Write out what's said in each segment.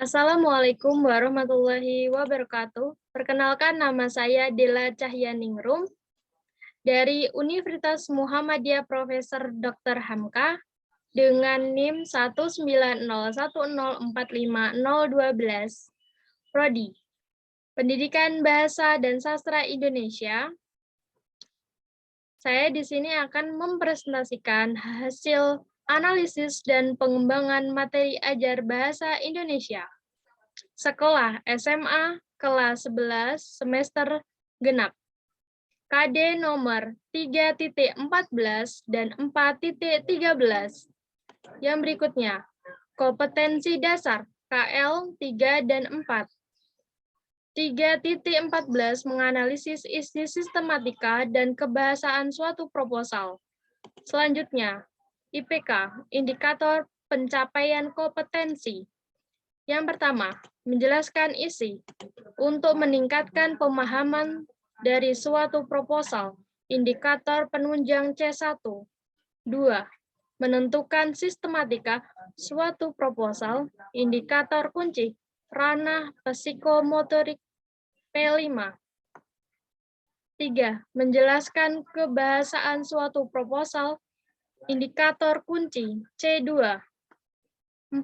Assalamualaikum warahmatullahi wabarakatuh. Perkenalkan, nama saya Dela Cahyaningrum dari Universitas Muhammadiyah Profesor Dr. Hamka dengan NIM 19010450012, Prodi Pendidikan Bahasa dan Sastra Indonesia. Saya di sini akan mempresentasikan hasil analisis dan pengembangan materi ajar bahasa Indonesia sekolah SMA kelas 11 semester genap. KD nomor 3.14 dan 4.13. Yang berikutnya, kompetensi dasar KL 3 dan 4. 3.14 menganalisis isi sistematika dan kebahasaan suatu proposal. Selanjutnya, IPK, indikator pencapaian kompetensi. Yang pertama, menjelaskan isi. Untuk meningkatkan pemahaman dari suatu proposal, indikator penunjang C1. 2. Menentukan sistematika suatu proposal, indikator kunci, ranah psikomotorik P5. 3. Menjelaskan kebahasaan suatu proposal, indikator kunci C2. 4.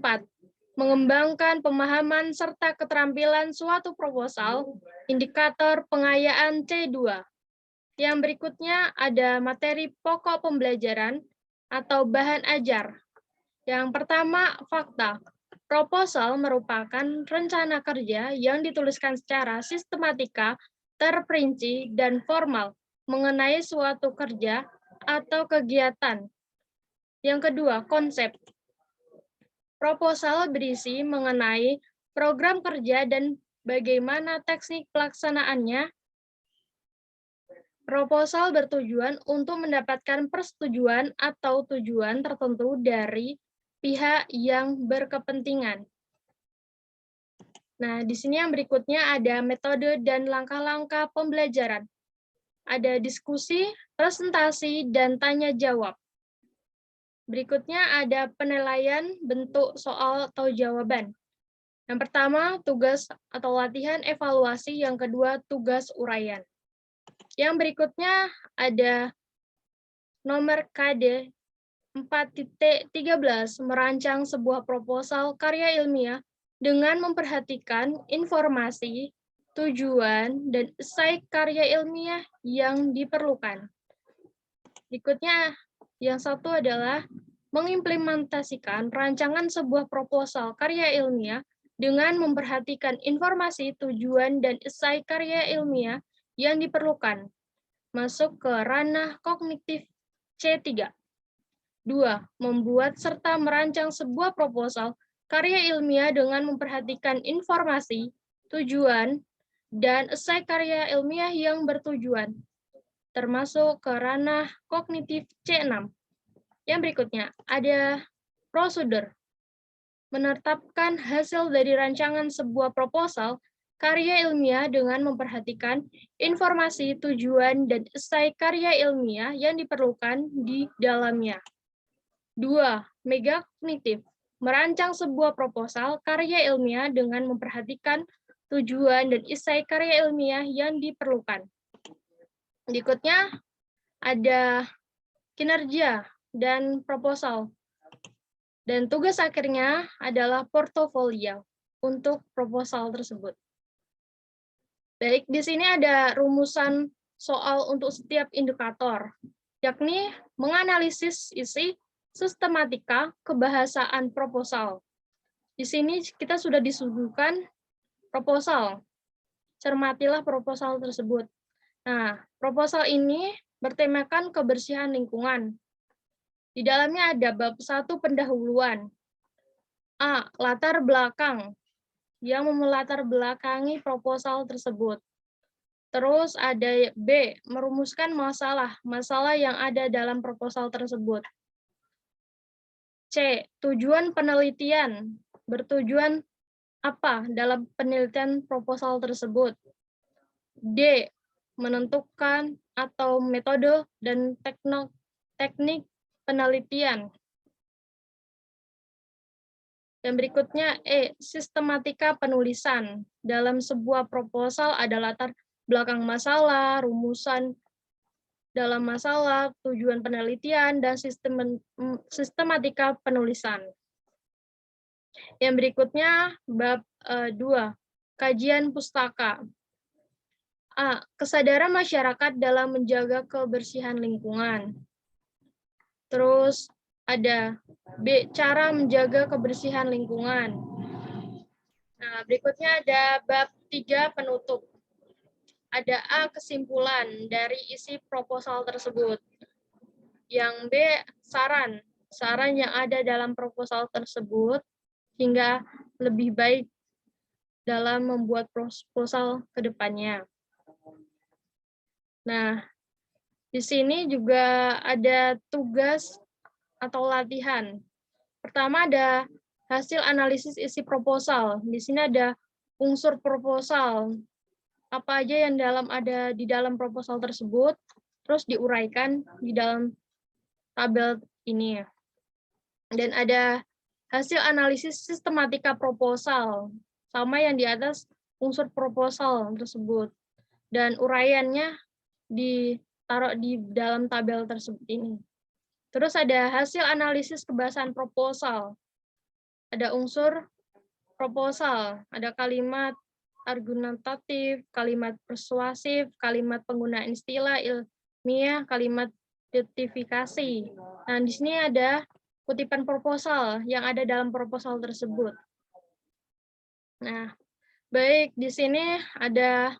Mengembangkan pemahaman serta keterampilan suatu proposal, indikator pengayaan C2. Yang berikutnya ada materi pokok pembelajaran atau bahan ajar. Yang pertama, fakta. Proposal merupakan rencana kerja yang dituliskan secara sistematika, terperinci, dan formal mengenai suatu kerja atau kegiatan. Yang kedua, konsep. Proposal berisi mengenai program kerja dan bagaimana teknik pelaksanaannya. Proposal bertujuan untuk mendapatkan persetujuan atau tujuan tertentu dari pihak yang berkepentingan. Nah, di sini yang berikutnya ada metode dan langkah-langkah pembelajaran. Ada diskusi, presentasi, dan tanya jawab. Berikutnya ada penilaian bentuk soal atau jawaban. Yang pertama, tugas atau latihan evaluasi. Yang kedua, tugas uraian. Yang berikutnya ada nomor KD 4.13, merancang sebuah proposal karya ilmiah dengan memperhatikan informasi, tujuan, dan esai karya ilmiah yang diperlukan. Berikutnya, yang satu adalah mengimplementasikan rancangan sebuah proposal karya ilmiah dengan memperhatikan informasi, tujuan, dan esai karya ilmiah yang diperlukan. Masuk ke ranah kognitif C3. 2. Membuat serta merancang sebuah proposal karya ilmiah dengan memperhatikan informasi, tujuan, dan esai karya ilmiah yang bertujuan. Termasuk ke ranah kognitif C6. Yang berikutnya, ada prosedur. Menetapkan hasil dari rancangan sebuah proposal karya ilmiah dengan memperhatikan informasi, tujuan, dan esai karya ilmiah yang diperlukan di dalamnya. 2. Megakognitif. Merancang sebuah proposal karya ilmiah dengan memperhatikan tujuan dan esai karya ilmiah yang diperlukan. Berikutnya, ada kinerja dan proposal. Dan tugas akhirnya adalah portofolio untuk proposal tersebut. Baik, di sini ada rumusan soal untuk setiap indikator, yakni menganalisis isi, sistematika, kebahasaan proposal. Di sini kita sudah disuguhkan proposal. Cermatilah proposal tersebut. Nah, proposal ini bertemakan kebersihan lingkungan. Di dalamnya ada bab 1 pendahuluan. A. Latar belakang yang memelatar belakangi proposal tersebut. Terus ada B. Merumuskan masalah yang ada dalam proposal tersebut. C. Tujuan penelitian. Bertujuan apa dalam penelitian proposal tersebut. D. Menentukan atau metode dan teknik penelitian. Yang berikutnya sistematika penulisan. Dalam sebuah proposal ada latar belakang masalah, rumusan dalam masalah, tujuan penelitian, dan sistematika penulisan. Yang berikutnya bab 2, kajian pustaka. A. Kesadaran masyarakat dalam menjaga kebersihan lingkungan. Terus ada B. Cara menjaga kebersihan lingkungan. Nah, berikutnya ada bab 3, penutup. Ada A. Kesimpulan dari isi proposal tersebut. Yang B. Saran. Saran yang ada dalam proposal tersebut hingga lebih baik dalam membuat proposal ke depannya. Nah, di sini juga ada tugas atau latihan. Pertama ada hasil analisis isi proposal. Di sini ada unsur proposal. Apa aja yang ada di dalam proposal tersebut, terus diuraikan di dalam tabel ini. Dan ada hasil analisis sistematika proposal, sama yang di atas unsur proposal tersebut. Dan uraiannya ditaruh di dalam tabel tersebut ini. Terus ada hasil analisis kebahasan proposal. Ada unsur proposal, ada kalimat argumentatif, kalimat persuasif, kalimat penggunaan istilah ilmiah, kalimat justifikasi. Nah, di sini ada kutipan proposal yang ada dalam proposal tersebut. Nah, baik, di sini ada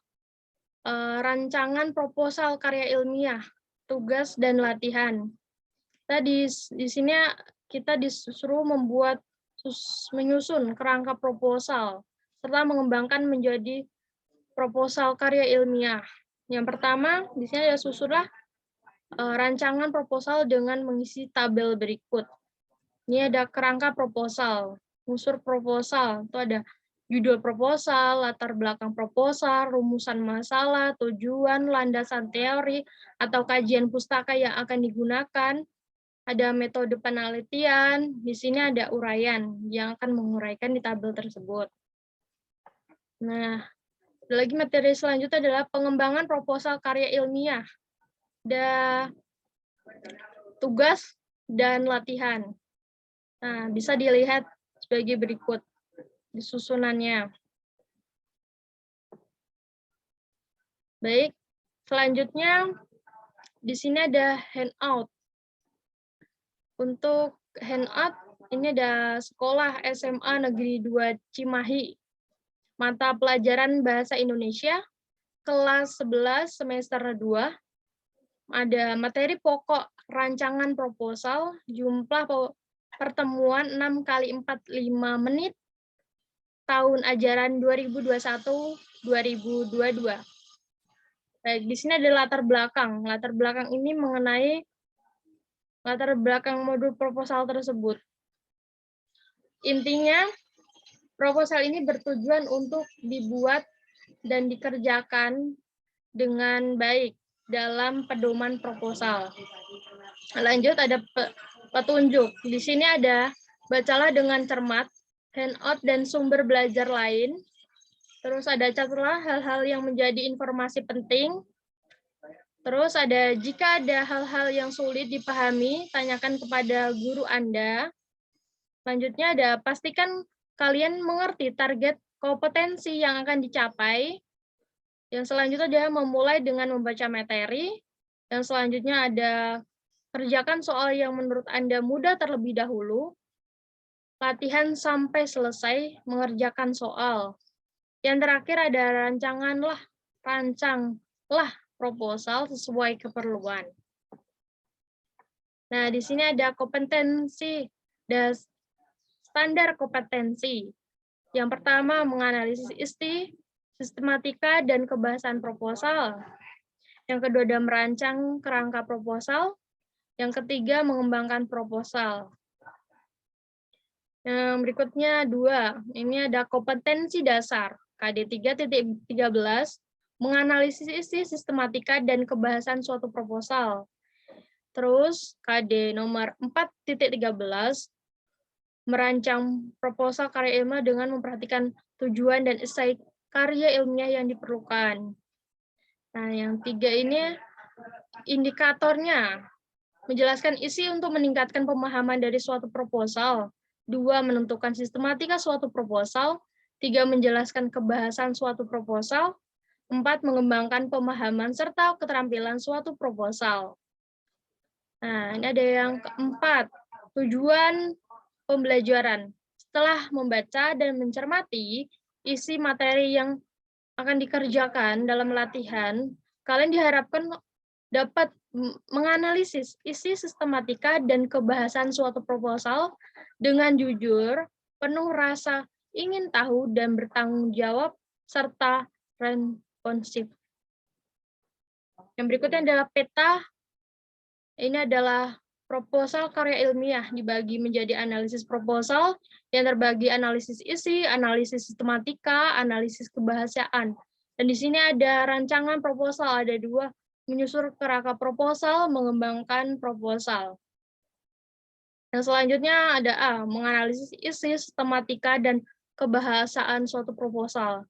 rancangan proposal karya ilmiah, tugas dan latihan. Tadi di sini kita disuruh menyusun kerangka proposal serta mengembangkan menjadi proposal karya ilmiah. Yang pertama, di sini ada susunlah rancangan proposal dengan mengisi tabel berikut. Ini ada kerangka proposal, unsur proposal, itu ada judul proposal, latar belakang proposal, rumusan masalah, tujuan, landasan teori, atau kajian pustaka yang akan digunakan, ada metode penelitian, di sini ada uraian yang akan menguraikan di tabel tersebut. Nah, ada lagi materi selanjutnya adalah pengembangan proposal karya ilmiah, ada tugas dan latihan. Nah, bisa dilihat sebagai berikut di susunannya. Baik, selanjutnya di sini ada handout. Untuk handout, ini ada sekolah SMA Negeri 2 Cimahi. Mata pelajaran Bahasa Indonesia, kelas 11 semester 2. Ada materi pokok rancangan proposal, jumlah pertemuan 6 kali 45 menit, tahun ajaran 2021-2022. Baik, di sini ada latar belakang. Latar belakang ini mengenai latar belakang modul proposal tersebut. Intinya, proposal ini bertujuan untuk dibuat dan dikerjakan dengan baik dalam pedoman proposal. Lanjut, ada petunjuk. Di sini ada bacalah dengan cermat, handout dan sumber belajar lain. Terus ada catatlah hal-hal yang menjadi informasi penting. Terus ada jika ada hal-hal yang sulit dipahami, tanyakan kepada guru Anda. Selanjutnya ada pastikan kalian mengerti target kompetensi yang akan dicapai. Yang selanjutnya ada memulai dengan membaca materi. Yang selanjutnya ada kerjakan soal yang menurut Anda mudah terlebih dahulu. Latihan sampai selesai mengerjakan soal. Yang terakhir ada rancanglah proposal sesuai keperluan. Nah, di sini ada kompetensi dan standar kompetensi. Yang pertama, menganalisis isi, sistematika, dan kebahasan proposal. Yang kedua, ada merancang kerangka proposal. Yang ketiga, mengembangkan proposal. Yang berikutnya 2, ini ada kompetensi dasar, KD 3.13, menganalisis isi, sistematika, dan kebahasan suatu proposal. Terus KD nomor 4.13, merancang proposal karya ilmiah dengan memperhatikan tujuan dan esai karya ilmiah yang diperlukan. Nah, yang 3 ini indikatornya. Menjelaskan isi untuk meningkatkan pemahaman dari suatu proposal. 2. Menentukan sistematika suatu proposal. 3. Menjelaskan kebahasan suatu proposal. 4. Mengembangkan pemahaman serta keterampilan suatu proposal. Nah, ini ada yang keempat. Tujuan pembelajaran. Setelah membaca dan mencermati isi materi yang akan dikerjakan dalam latihan, kalian diharapkan dapat menganalisis isi sistematika dan kebahasan suatu proposal dengan jujur, penuh rasa ingin tahu dan bertanggung jawab, serta responsif. Yang berikutnya adalah peta. Ini adalah proposal karya ilmiah dibagi menjadi analisis proposal yang terbagi analisis isi, analisis sistematika, analisis kebahasaan. Dan di sini ada rancangan proposal, ada 2, menyusun kerangka proposal, mengembangkan proposal. Yang selanjutnya ada A, menganalisis isi, sistematika, dan kebahasaan suatu proposal.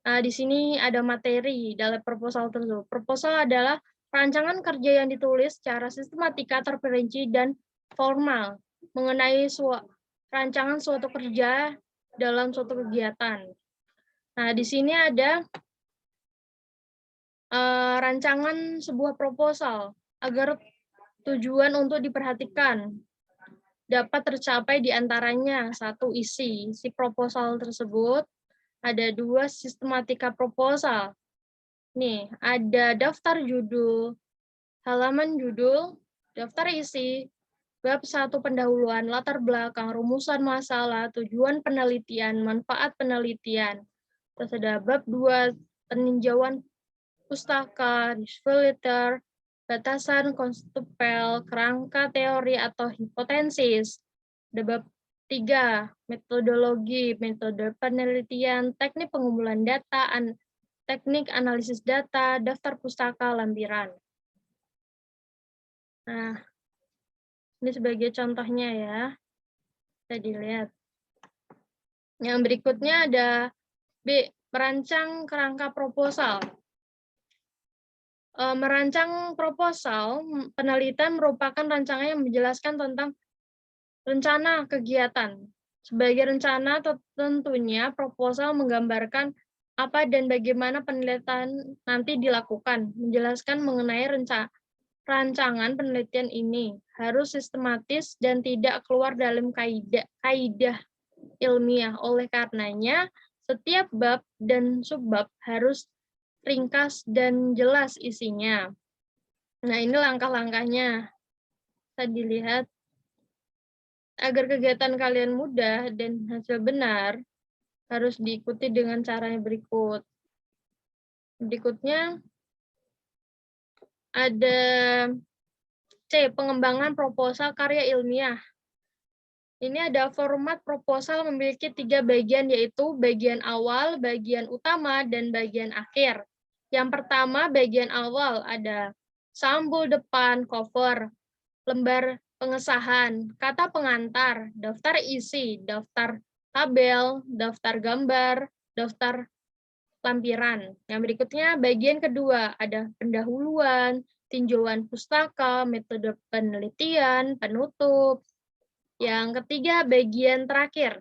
Nah, di sini ada materi dalam proposal tersebut. Proposal adalah rancangan kerja yang ditulis secara sistematika, terperinci, dan formal mengenai rancangan suatu kerja dalam suatu kegiatan. Nah, di sini ada rancangan sebuah proposal agar tujuan untuk diperhatikan dapat tercapai di antaranya 1. Isi proposal tersebut, ada 2. Sistematika proposal. Nih, ada daftar judul, halaman judul, daftar isi, bab 1 pendahuluan, latar belakang, rumusan masalah, tujuan penelitian, manfaat penelitian. Terus ada bab 2 peninjauan pustaka, disfilter, batasan konseptual, kerangka teori atau hipotesis. Ada bab 3 metodologi, metode penelitian, teknik pengumpulan data, teknik analisis data, daftar pustaka, lampiran. Nah, ini sebagai contohnya ya. Bisa dilihat. Yang berikutnya ada B, merancang kerangka proposal. Merancang proposal penelitian merupakan rancangan yang menjelaskan tentang rencana kegiatan. Sebagai rencana tentunya proposal menggambarkan apa dan bagaimana penelitian nanti dilakukan, menjelaskan mengenai rancangan penelitian ini harus sistematis dan tidak keluar dalam kaidah ilmiah. Oleh karenanya, setiap bab dan subbab harus ringkas dan jelas isinya. Nah, ini langkah-langkahnya. Bisa dilihat. Agar kegiatan kalian mudah dan hasil benar, harus diikuti dengan cara yang berikut. Berikutnya, ada C, pengembangan proposal karya ilmiah. Ini ada format proposal memiliki 3 bagian, yaitu bagian awal, bagian utama, dan bagian akhir. Yang pertama, bagian awal ada sambul depan, cover, lembar pengesahan, kata pengantar, daftar isi, daftar tabel, daftar gambar, daftar lampiran. Yang berikutnya, bagian kedua ada pendahuluan, tinjauan pustaka, metode penelitian, penutup. Yang ketiga, bagian terakhir.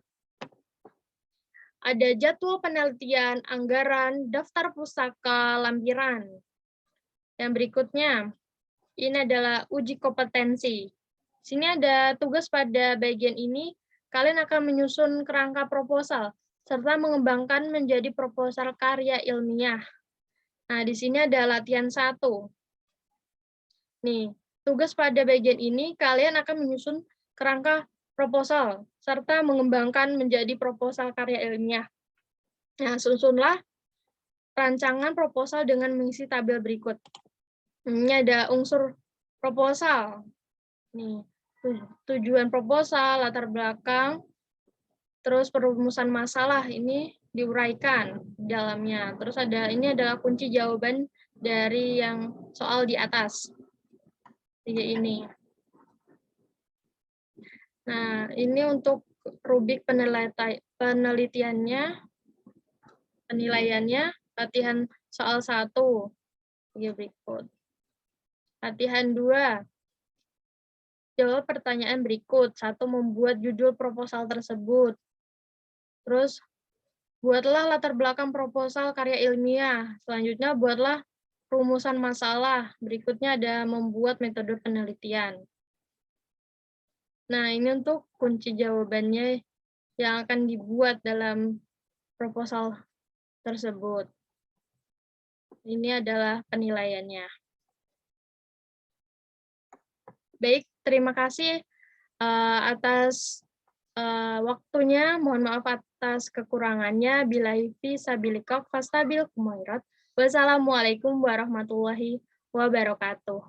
Ada jadwal penelitian, anggaran, daftar pustaka, lampiran. Yang berikutnya, ini adalah uji kompetensi. Sini ada tugas pada bagian ini, kalian akan menyusun kerangka proposal, serta mengembangkan menjadi proposal karya ilmiah. Nah, di sini ada latihan 1. Nih, tugas pada bagian ini, kalian akan menyusun kerangka proposal, serta mengembangkan menjadi proposal karya ilmiah. Nah, susunlah rancangan proposal dengan mengisi tabel berikut. Ini ada unsur proposal. Nih, tujuan proposal, latar belakang, terus perumusan masalah ini diuraikan di dalamnya. Terus ini adalah kunci jawaban dari yang soal di atas. 3 ini. Nah, ini untuk rubrik penelitiannya, penilaiannya, latihan soal 1. Berikut. Latihan 2. Jawab pertanyaan berikut. 1. Membuat judul proposal tersebut. Terus, buatlah latar belakang proposal karya ilmiah. Selanjutnya, buatlah rumusan masalah. Berikutnya ada membuat metode penelitian. Nah, ini untuk kunci jawabannya yang akan dibuat dalam proposal tersebut. Ini adalah penilaiannya. Baik, terima kasih atas waktunya. Mohon maaf atas kekurangannya. Billahi fisabilillah fastabil khairat. Wassalamualaikum warahmatullahi wabarakatuh.